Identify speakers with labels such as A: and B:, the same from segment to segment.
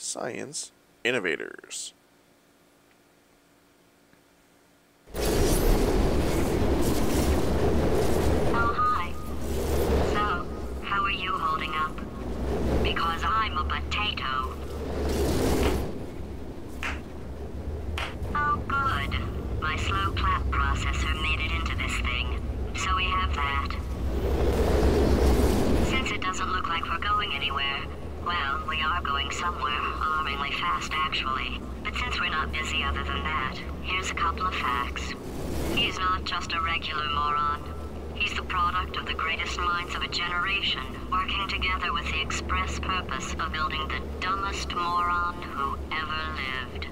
A: science innovators.
B: Oh, hi. So, how are you holding up? Because I'm a potato. Oh, good. My slow clap processor made it into this thing, so we have that. Since it doesn't look like we're going anywhere, well, we are going somewhere, alarmingly fast actually. But since we're not busy other than that, here's a couple of facts. He's not just a regular moron. He's the product of the greatest minds of a generation, working together with the express purpose of building the dumbest moron who ever lived.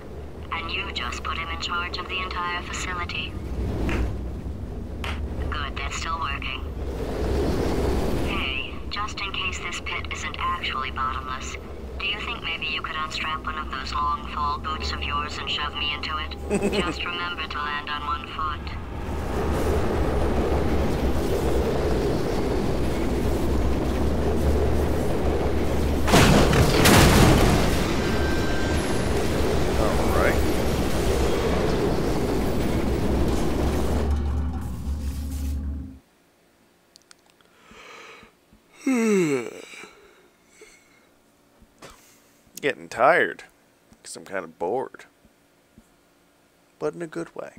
B: And you just put him in charge of the entire facility. Good, that's still working. Hey, just in case this pit isn't actually bottomless, do you think maybe you could unstrap one of those long fall boots of yours and shove me into it? Just remember to land on one foot.
A: Getting tired because I'm kind of bored, but in a good way.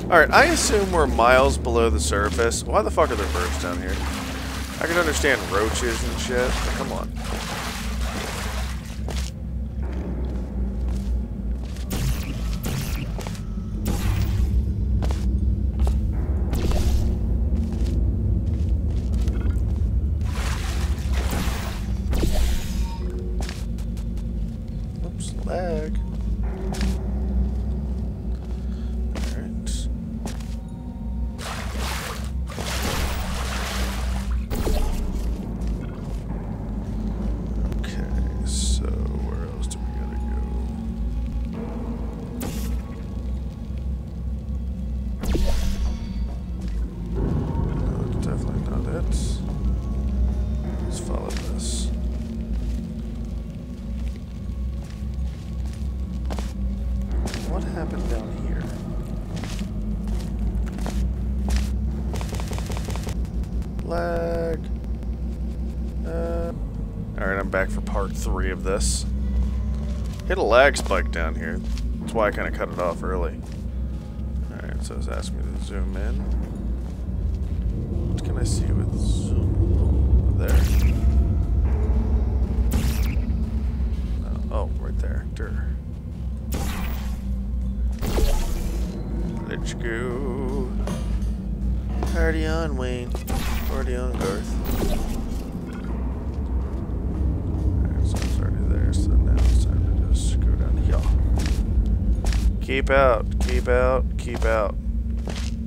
A: Alright, I assume we're miles below the surface. Why the fuck are there birds down here? I can understand roaches and shit, but come on. Oops, lag. What happened down here? Lag. Alright, I'm back for part 3 of this. Hit a lag spike down here. That's why I kind of cut it off early. Alright, so it's asking me to zoom in. What can I see with zoom? Oh, there. Oh, right there. Durr. Let's go. Party on, Wayne. Party on, Garth. Alright, so it's already there, so now it's time to just go down here. Keep out, keep out, keep out.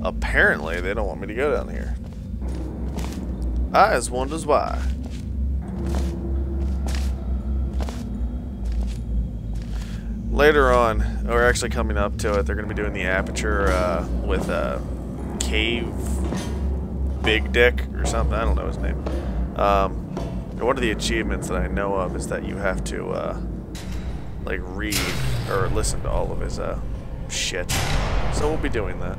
A: Apparently, they don't want me to go down here. I just wonders why. Later on, we're actually coming up to it. They're going to be doing the aperture with Cave Big Dick or something. I don't know his name. One of the achievements that I know of is that you have to like read or listen to all of his shit. So we'll be doing that.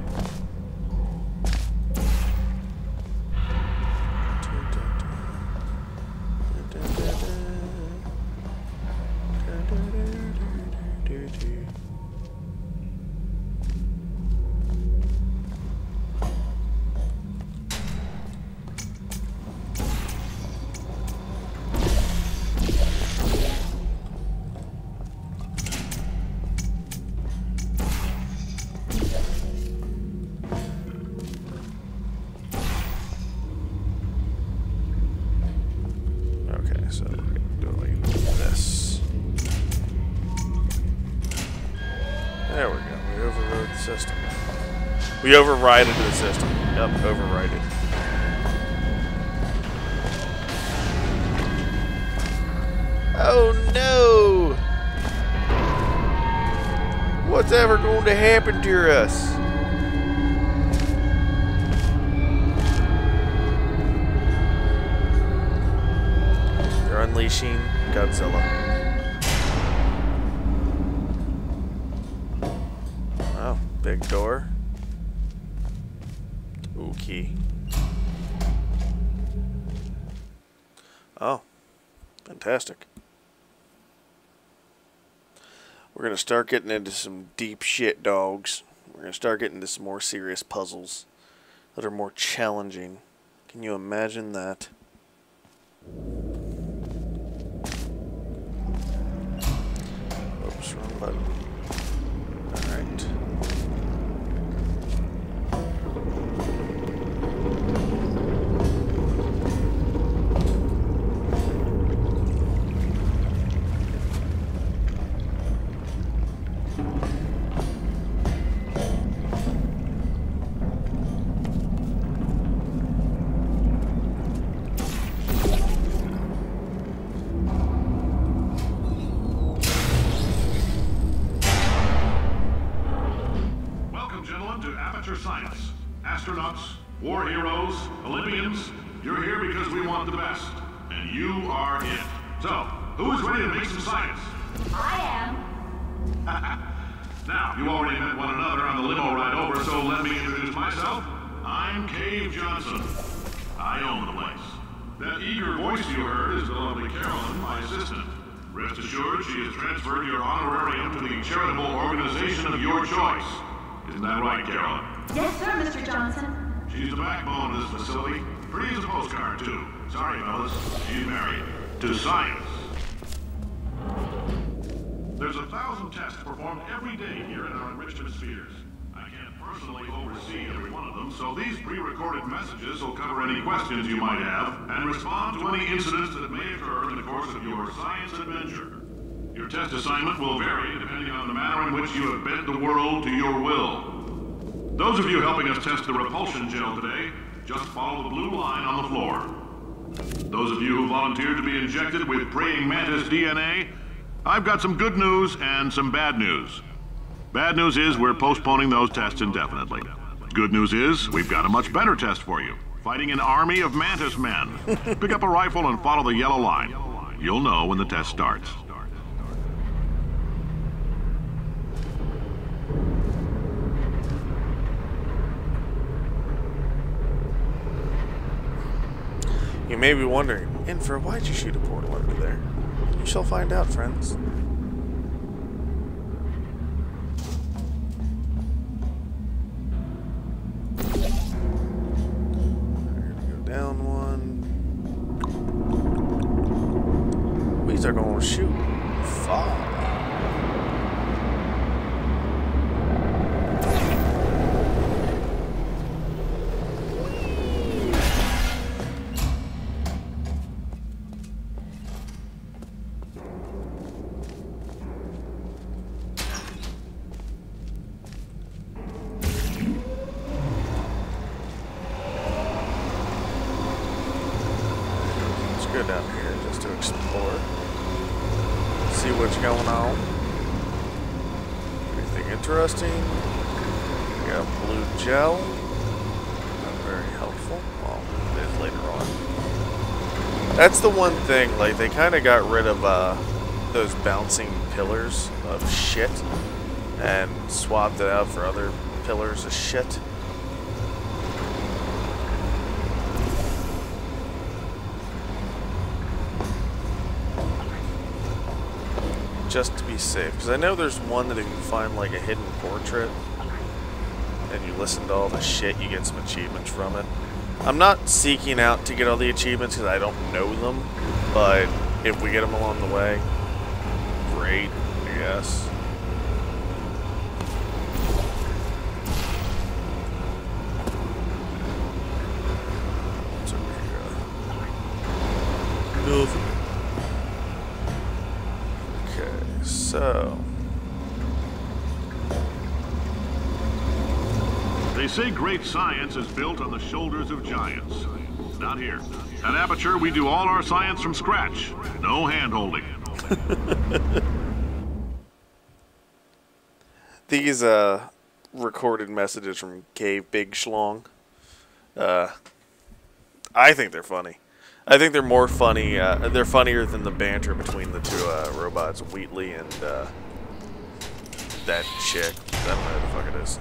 A: So we're going to do it like this. There we go. We overrode the system. We overrided the system. Yep, overrided. Oh no! What's ever going to happen to us? They're unleashing Godzilla. Oh, big door. Ooh, key. Oh, fantastic. We're going to start getting into some deep shit, dogs. We're going to start getting into some more serious puzzles that are more challenging. Can you imagine that? Oops, wrong button. Alright.
C: Science. Astronauts, war heroes, Olympians, you're here because we want the best. And you are it. So, who is ready to make some science?
B: I am.
C: Now, you already met one another on the limo ride over, so let me introduce myself. I'm Cave Johnson. I own the place. That eager voice you heard is the lovely Carolyn, my assistant. Rest assured, she has transferred your honorarium to the charitable organization of your choice. Isn't that right, Carolyn?
D: Yes, sir, Mr. Johnson.
C: She's the backbone of this facility. Pretty as a postcard, too. Sorry, fellas. She's married. To science. There's 1,000 tests performed every day here in our enrichment spheres. I can't personally oversee every one of them, so these pre-recorded messages will cover any questions you might have and respond to any incidents that may occur in the course of your science adventure. Your test assignment will vary depending on the manner in which you have bent the world to your will. Those of you helping us test the repulsion gel today, just follow the blue line on the floor. Those of you who volunteered to be injected with praying mantis DNA, I've got some good news and some bad news. Bad news is we're postponing those tests indefinitely. Good news is we've got a much better test for you. Fighting an army of mantis men. Pick up a rifle and follow the yellow line. You'll know when the test starts.
A: You may be wondering, Infra, why'd you shoot a portal under there? You shall find out, friends. Go down one. These are going to shoot. Fall. Go down here just to explore, see what's going on. Anything interesting? We got blue gel, not very helpful. Well, it is later on. That's the one thing, like they kind of got rid of those bouncing pillars of shit and swapped it out for other pillars of shit. Just to be safe, because I know there's one that if you find like a hidden portrait and you listen to all the shit, you get some achievements from it. I'm not seeking out to get all the achievements because I don't know them, but if we get them along the way, great, I guess. What's over here? Nothing. So,
C: they say great science is built on the shoulders of giants. Not here. At Aperture, we do all our science from scratch. No hand-holding.
A: These recorded messages from Cave Big Schlong, I think they're funny. I think they're more funny. They're funnier than the banter between the two robots, Wheatley and that chick. I don't know who the fuck it is.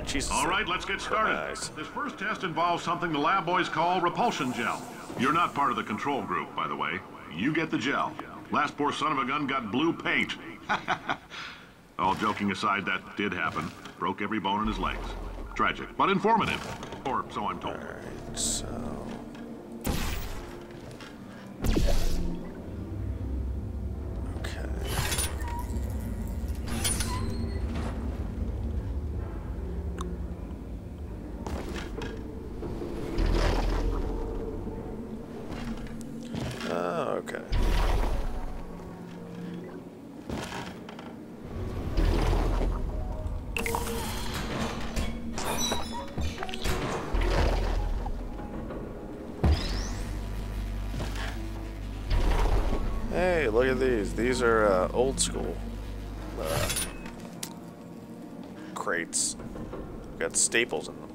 A: Jesus.
C: All right, let's get started.
A: Nice.
C: This first test involves something the lab boys call repulsion gel. You're not part of the control group, by the way. You get the gel. Last poor son of a gun got blue paint. All joking aside, that did happen. Broke every bone in his legs. Tragic, but informative. Or so I'm told.
A: Alright, so... Okay. Okay. Hey, look at these. These are old school crates. Got staples in them.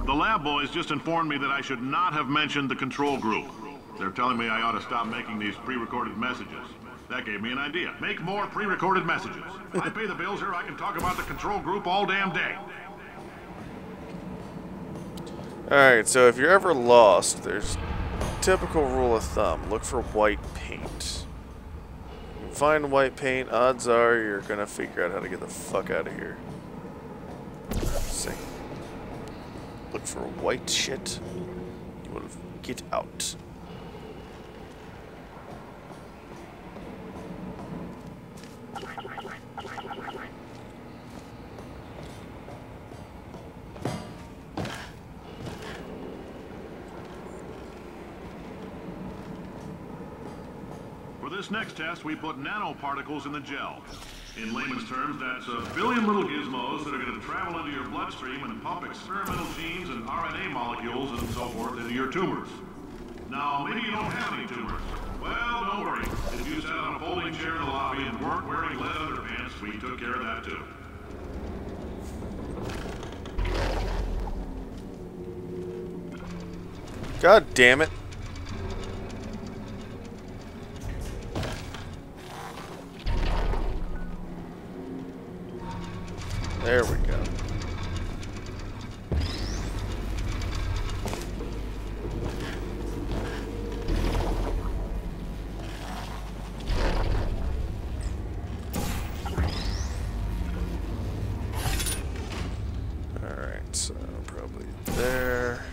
C: The lab boys just informed me that I should not have mentioned the control group. They're telling me I ought to stop making these pre-recorded messages. That gave me an idea. Make more pre-recorded messages. I pay the bills here, I can talk about the control group all damn day.
A: Alright, so if you're ever lost, there's typical rule of thumb. Look for white paint. You find white paint, odds are you're gonna figure out how to get the fuck out of here. Sick. Look for white shit. You will get out.
C: For this next test, we put nanoparticles in the gel. In layman's terms, that's a billion little gizmos that are going to travel into your bloodstream and pump experimental genes and RNA molecules and so forth into your tumors. Now, maybe you don't have any tumors. Well, don't worry. If you sat on a folding chair in the lobby and weren't wearing lead underpants, we took care of that too.
A: God damn it. There we go. Alright, so probably there.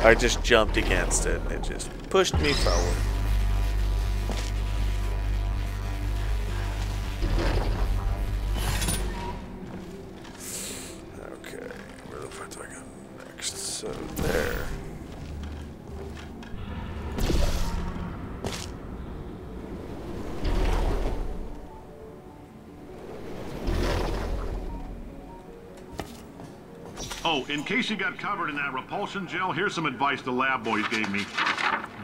A: I just jumped against it and it just pushed me forward. Okay, where the fuck do I go next? So there.
C: Oh, in case you got covered in that repulsion gel, here's some advice the lab boys gave me.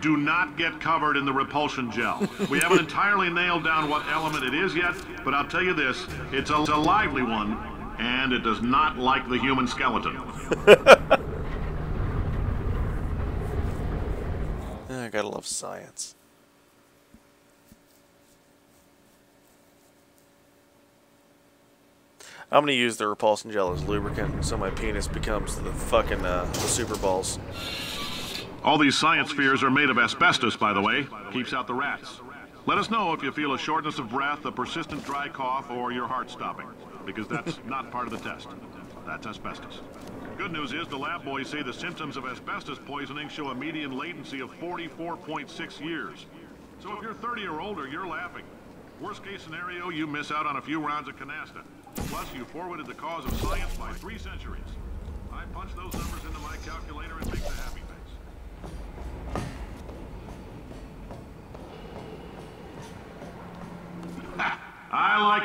C: Do not get covered in the repulsion gel. We haven't entirely nailed down what element it is yet, but I'll tell you this, it's a lively one, and it does not like the human skeleton.
A: I gotta love science. I'm gonna use the repulsion gel as lubricant so my penis becomes the fucking the super balls.
C: All these science spheres are made of asbestos, by the way. Keeps out the rats. Let us know if you feel a shortness of breath, a persistent dry cough, or your heart stopping, because that's not part of the test. That's asbestos. Good news is the lab boys say the symptoms of asbestos poisoning show a median latency of 44.6 years. So if you're 30 or older, you're laughing. Worst case scenario, you miss out on a few rounds of canasta. Plus, you forwarded the cause of science by 3 centuries. I punch those numbers into my calculator and make the happy face.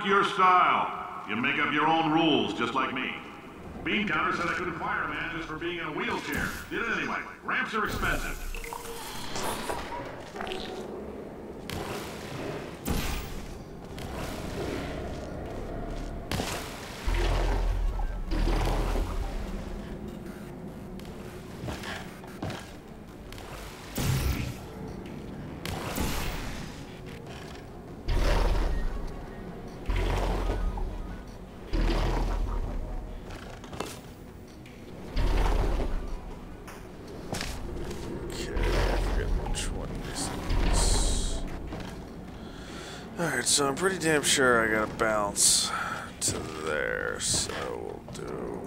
C: your style. You make up your own rules, just like me. Bean counter said I couldn't fire a man just for being in a wheelchair. Did it anyway. Ramps are expensive.
A: Alright, so I'm pretty damn sure I gotta bounce to there, so we'll do...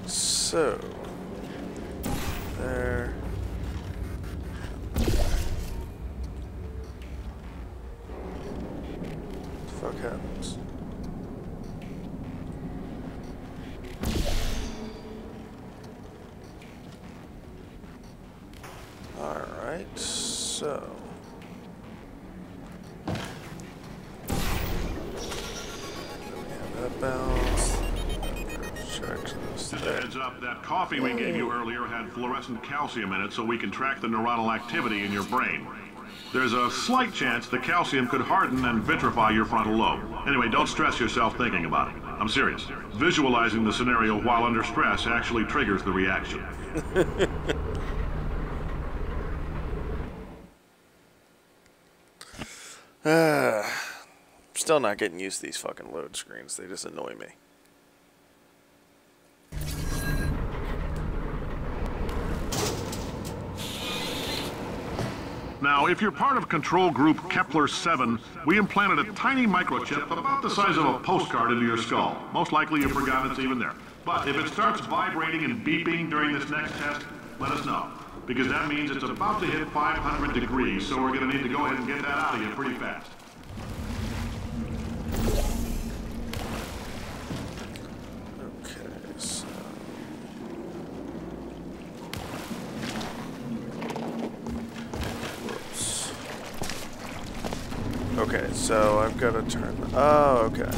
A: So, there. What the fuck happens? Alright, so. Then we have that bounce.
C: Just a heads up, that coffee we gave you earlier had fluorescent calcium in it so we can track the neuronal activity in your brain. There's a slight chance the calcium could harden and vitrify your frontal lobe. Anyway, don't stress yourself thinking about it. I'm serious. Visualizing the scenario while under stress actually triggers the reaction.
A: Still not getting used to these fucking load screens. They just annoy me.
C: Now, if you're part of Control Group Kepler-7, we implanted a tiny microchip about the size of a postcard into your skull. Most likely you forgot it's even there. But if it starts vibrating and beeping during this next test, let us know. Because that means it's about to hit 500 degrees, so we're going to need to go ahead and get that out of you pretty fast.
A: Okay, so I've got to turn... Oh, okay.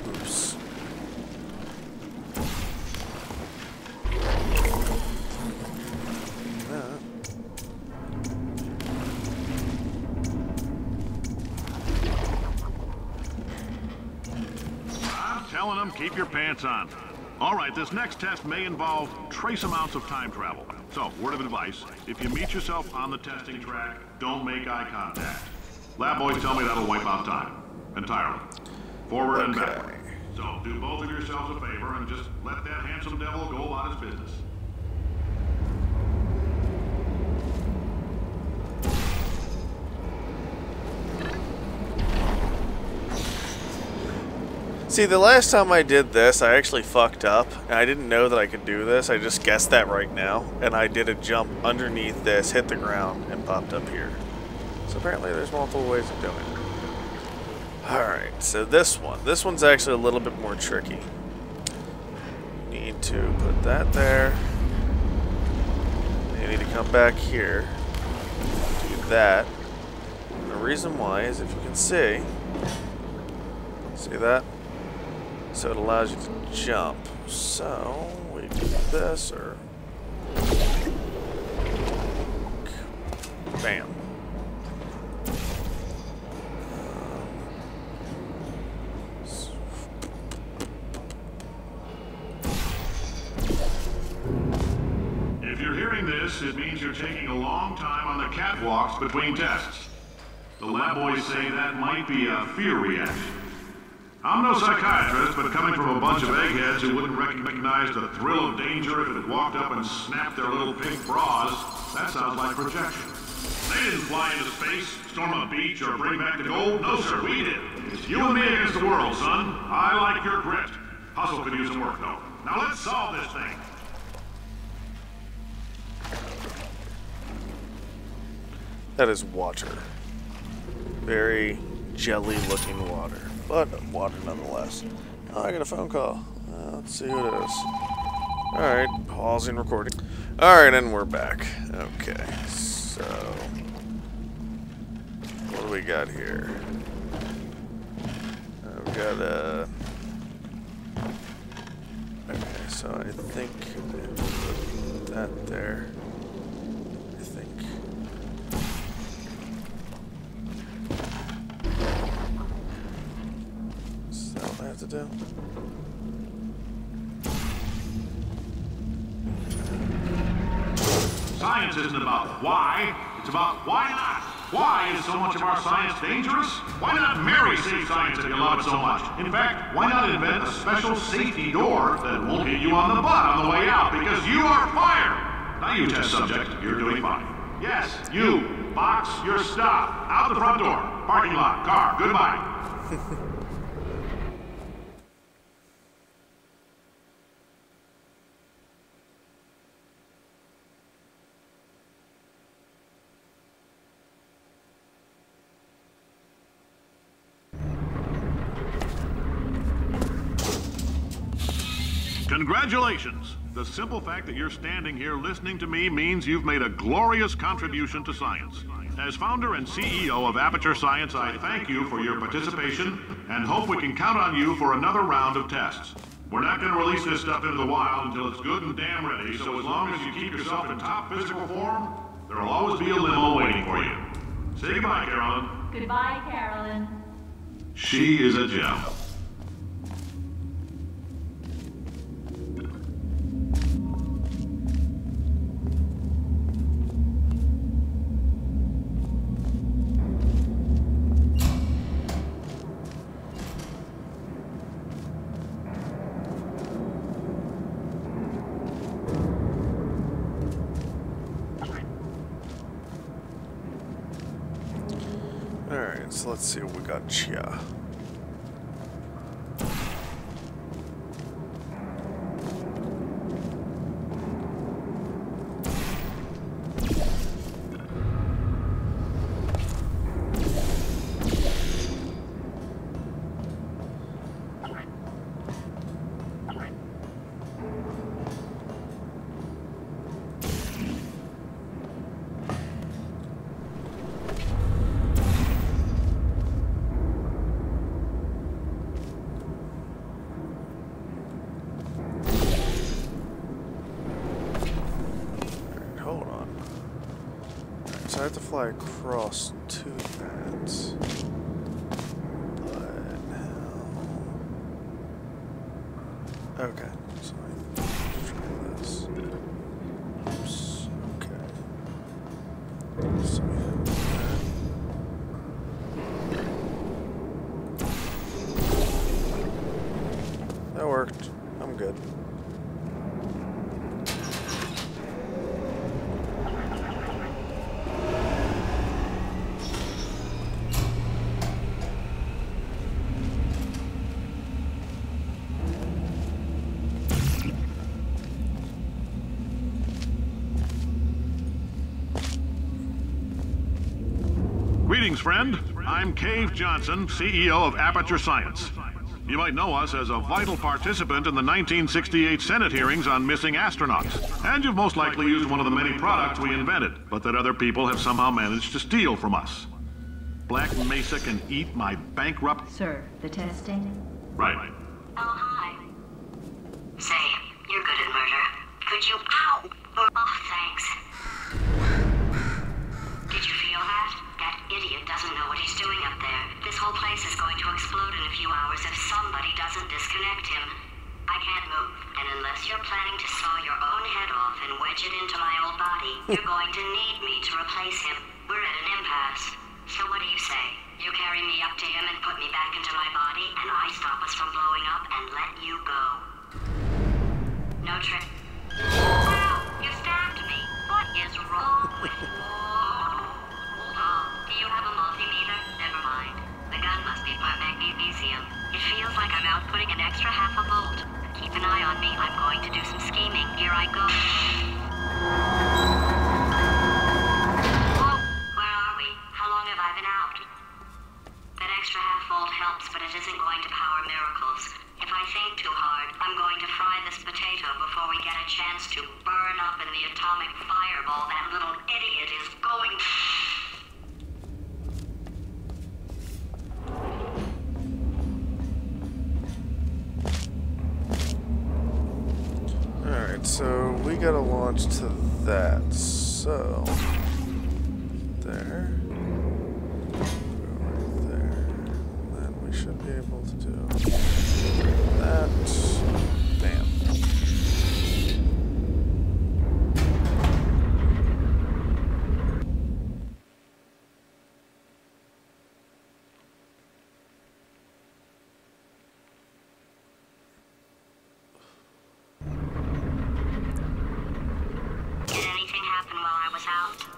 A: Oops.
C: Telling them, keep your pants on. All right, this next test may involve trace amounts of time travel. So, word of advice, if you meet yourself on the testing track, don't make eye contact. Lab boys tell me that'll wipe out time. Entirely. Forward and backward. So, do both of yourselves a favor and just let that handsome devil go about his business.
A: See, the last time I did this, I actually fucked up, and I didn't know that I could do this. I just guessed that right now, and I did a jump underneath this, hit the ground, and popped up here. So apparently there's multiple ways of doing it. Alright, so this one's actually a little bit more tricky. You need to put that there. You need to come back here, do that. And the reason why is, if you can see that? So it allows you to jump. So we do this, or bam.
C: If you're here Hearing this, it means you're taking a long time on the catwalks between tests. The lab boys say that might be a fear reaction. I'm no psychiatrist, but coming from a bunch of eggheads who wouldn't recognize the thrill of danger if it had walked up and snapped their little pink bras, that sounds like projection. They didn't fly into space, storm a beach, or bring back the gold. No, sir, we did. It's you and me against the world, son. I like your grit. Hustle could use some work, though. Now let's solve this thing.
A: That is water. Very jelly-looking water, but water nonetheless. Oh, I got a phone call. Let's see who it is. Alright, pausing recording. Alright, and we're back. Okay, so... what do we got here? We've got a... okay, so I think... that there. I think... is that what I have to do?
C: Science isn't about why, it's about why not. Why is so much of our science dangerous? Why not marry safe science if you love it so much? In fact, why not invent a special safety door that won't hit you on the butt on the way out because you are fired? Now you test subject, you're doing fine. Yes, you, box your stuff. Out the front door, parking lot, car, goodbye. Congratulations! The simple fact that you're standing here listening to me means you've made a glorious contribution to science. As founder and CEO of Aperture Science, I thank you for your participation and hope we can count on you for another round of tests. We're not going to release this stuff into the wild until it's good and damn ready, so as long as you keep yourself in top physical form, there'll always be a limo waiting for you. Say goodbye, Carolyn.
D: Goodbye, Carolyn.
C: She is a gem.
A: Alright, so let's see what we got here. So I have to fly across to that. But how? Okay, so I try this. Oops. Okay. So we have that. That worked. I'm good.
C: Greetings, friend. I'm Cave Johnson, CEO of Aperture Science. You might know us as a vital participant in the 1968 Senate hearings on missing astronauts. And you've most likely used one of the many products we invented, but that other people have somehow managed to steal from us. Black Mesa can eat my bankrupt...
D: Sir, the testing?
C: Right.
B: Oh, hi. Say, you're good at murder. Could you... Ow! Oh, thanks. Did you feel that? That idiot doesn't know what he's doing up there. This whole place is going to explode in a few hours if somebody doesn't disconnect him. I can't move, and unless you're planning to saw your own head head off and wedge it into my old body, you're going to need me to replace him. We're at an impasse. So what do you say? You carry me up to him and put me back into my body, and I stop us from blowing up and let you go. No trick. Wow, you stabbed me. What is wrong with you? Hold on. Do you have a multimeter? Never mind. The gun must be part magnesium. It feels like I'm outputting an extra half a volt. Keep an eye on me. I'm going to do some scheming. Here I go. Whoa, where are we? How long have I been out? That extra half volt helps, but it isn't going to power miracles. If I think too hard, I'm going to fry this potato before we get a chance to burn up in the atomic fireball that little idiot is going to...
A: Alright, so we gotta launch to that. So, there. Right there. Then we should be able to do that. Bam.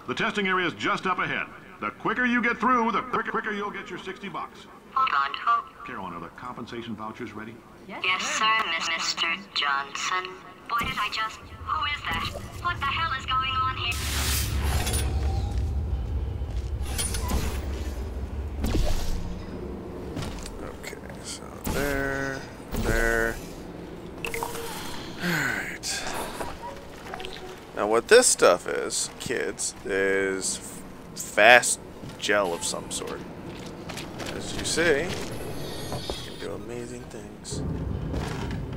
C: The testing area is just up ahead. The quicker you get through, the quicker you'll get your $60.
B: Hold on, who?
C: Carolyn, are the compensation vouchers ready?
B: Yes, sir, Mr. Johnson. Boy, did I just... Who is that? What the hell is going on here?
A: Okay, so there, there. Alright. Now what this stuff is, kids, is fast gel of some sort. As you see, you can do amazing things.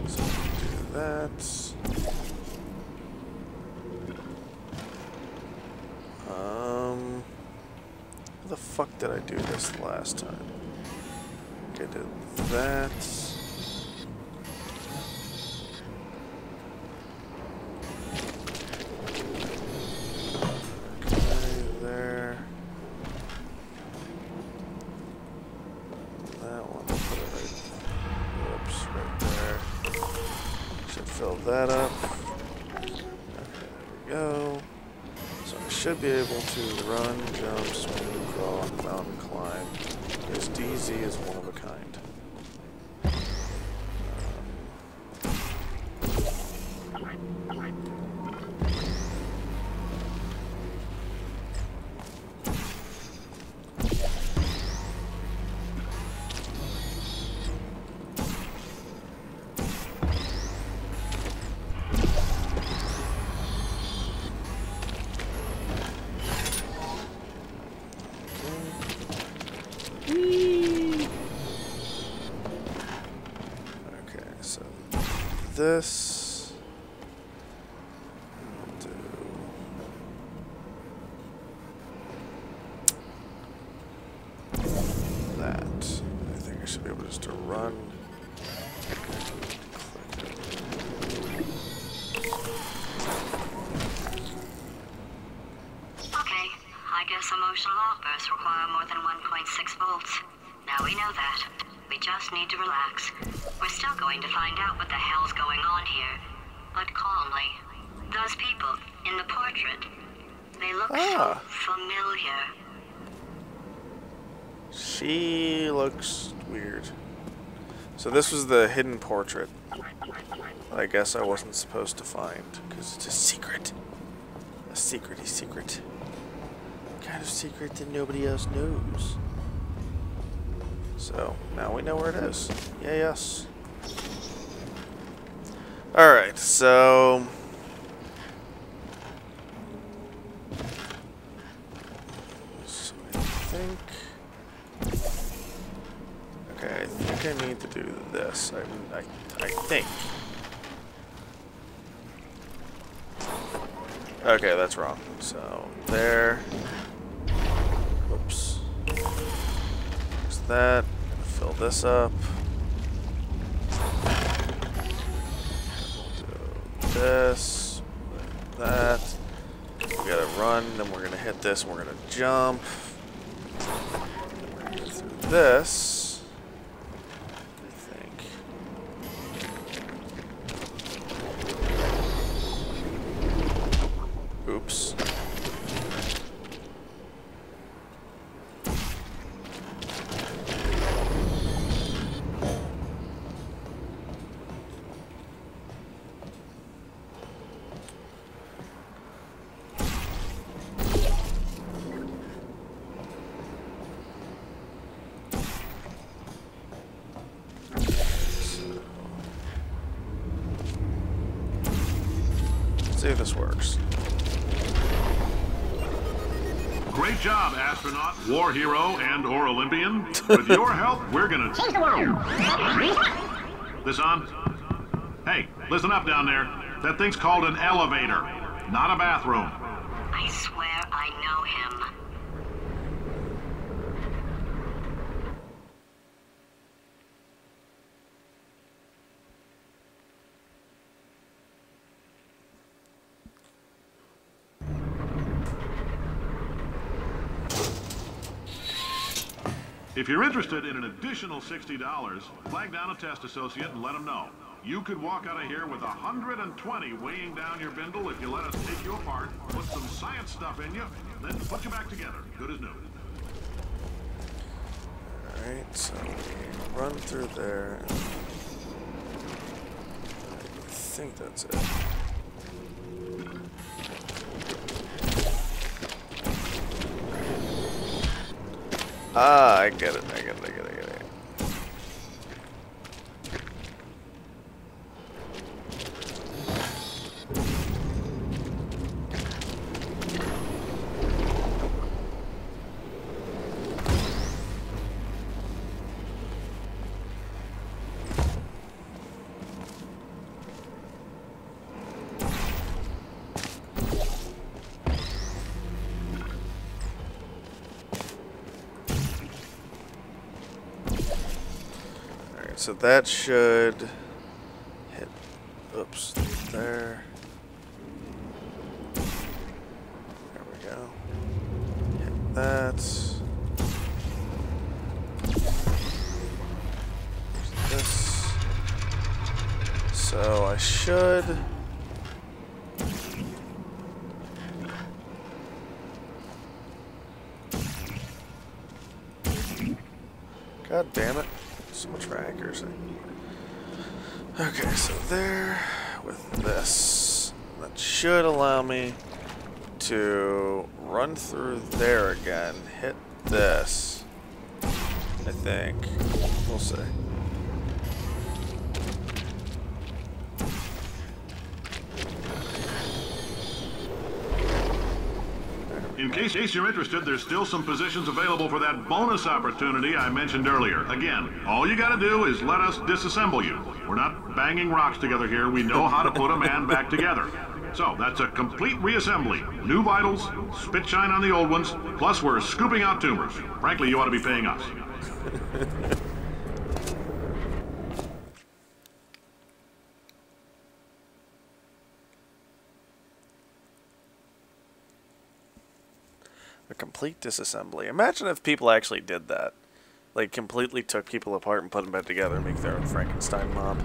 A: So do that. How the fuck did I do this last time? Okay, did that. That up. Okay, there we go. So I should be able to run, jump, swing, crawl, mountain climb. This DZ is one of a kind. This. I'll do that. I think I should be able just to run.
B: Okay, I guess emotional outbursts require more than 1.6 volts. Now we know that. We just need to relax. We're still going to find out what the hell's going on here. But calmly. Those people in the portrait, they look so familiar.
A: She looks weird. So this was the hidden portrait. I guess I wasn't supposed to find, because it's a secret. A secret-y secret. Kind of secret that nobody else knows. So, now we know where it is. Yeah, yes. Alright, so... I think... Okay, I think I need to do this. I think. Okay, that's wrong. So, there. Whoops. There's that. Fill this up. We'll do this. that. We gotta run, then we're gonna hit this, and we're gonna jump. Then we're gonna go through this. I think. Oops. See if this works.
C: Great job, astronaut, war hero, and/or Olympian. With your help, we're gonna change the world. This on? Hey, listen up down there. That thing's called an elevator, not a bathroom.
B: I swear I know him.
C: If you're interested in an additional $60, flag down a test associate and let them know. You could walk out of here with 120 weighing down your bindle if you let us take you apart, put some science stuff in you, then put you back together. Good as new.
A: Alright, so we run through there. I think that's it. Ah, I get it, I get it, I get it, I get it. So that should hit, oops, there. There we go. Hit that. There's this. So I should. God damn it. So much for accuracy. Okay, so there with this. That should allow me to run through there again, hit this. I think. We'll see.
C: In case you're interested, there's still some positions available for that bonus opportunity I mentioned earlier. Again, all you gotta do is let us disassemble you. We're not banging rocks together here. We know how to put a man back together. So, that's a complete reassembly. New vitals, spit shine on the old ones, plus we're scooping out tumors. Frankly, you ought to be paying us.
A: A complete disassembly. Imagine if people actually did that. Like, completely took people apart and put them back together and make their own Frankenstein mob.